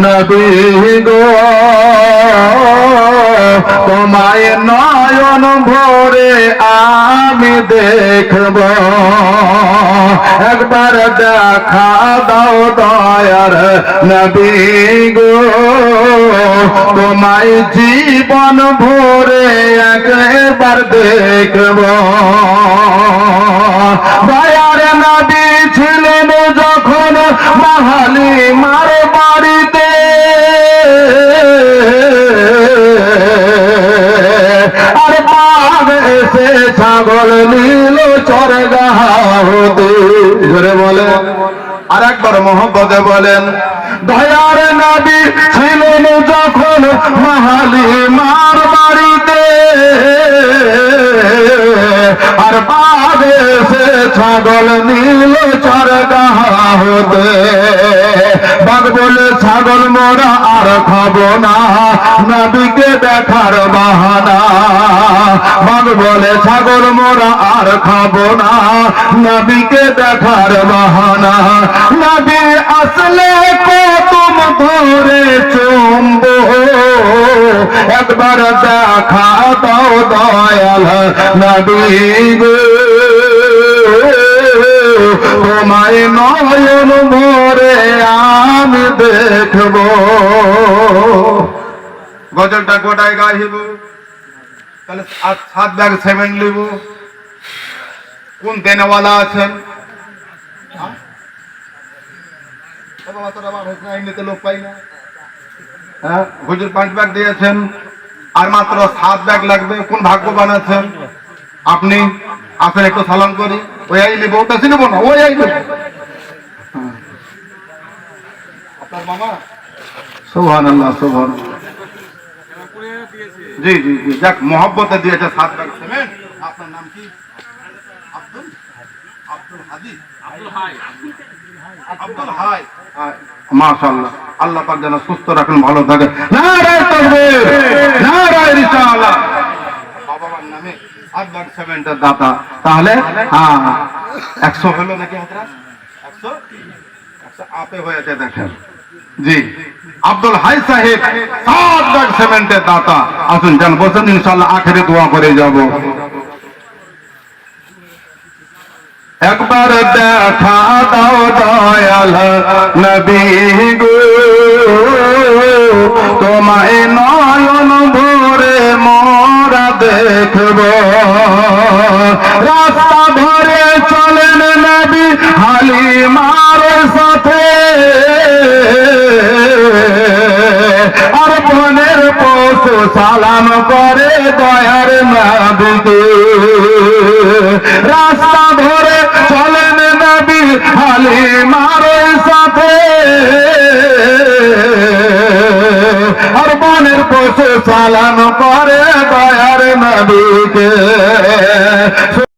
নবী গো তোমায় নয়ন ভরে আমি দেখব একবার দেখা দাও দয়ার নবী গো তোমায় জীবন ভরে একবার দেখব দয়ার নবী ছিলেন যখন মহালি মার বাড়িতে আর বাঘ এসে ছাগল নীল চরগাহতে ধরে বলে আর একবার মোহব্বতে বলেন দয়ার নবী ছিলেন যখন মহালি মার বাড়িতে আর বাঘ এসে ছাগল নীল চরগাহতে বাঘ বলে ছাগল মোরা আর খাবো না নবীকে দেখার বাহানা বাঘ বলে ছাগল মোরা আর খাবো না নবীকে দেখার বাহানা নবী আসলে কতম ধরে চুম্বো একবার দেখা দাও দয়াল নবী গো তোমায় নয়ন ভরে আমি দেখব গজলটা গোটায় গাইব তাহলে 7 ব্যাগ সিমেন্ট নিব কোন দেনেওয়ালা আছেন লোক পাই না হ্যাঁ হুজুর 5 ব্যাগ দিয়েছেন আর মাত্র 7 ব্যাগ লাগবে কোন ভাগ্যবান আছেন আপনি আসেন একটু সালাম করি ওই আই নিব ওটা চিনব না ওই আই নিব আপনার মামা সুবহানাল্লাহ সুবহানাল্লাহ জি জি জি যাক মোহব্বতে দিয়েছে 7 ব্যাগ সিমেন্ট আপনার নাম কি আব্দুল হাদি আব্দুল হাই মাশাআল্লাহ আল্লাহ পাক যেন সুস্থ রাখেন ভালো থাকে নারায়ে তাকবীর নারায়ে রিসালাত বাবার নামে 7 লাখ সিমেন্টের দাতা তাহলে হ্যাঁ 100 হলো নাকি হযরত 100 আপে হয়েছে দেখেন জি আব্দুল হাই সাহেব 7 লাখ সিমেন্টের দাতা আসুন জান বসেন ইনশাআল্লাহ আখেরে দোয়া করে যাব একবার দেখা দাও দয়াল নবী গো তোমায় নয়ন ভরে মোরা দেখব রাস্তা ভরে চলেন নবী হালিমার সাথে আর বনের পশু সালাম করে দয়ার নবীকে রাস্তা ভরে চলেন নবী হালিমার সাথে আর বনের পশু সালাম করে দয়ার নবীকে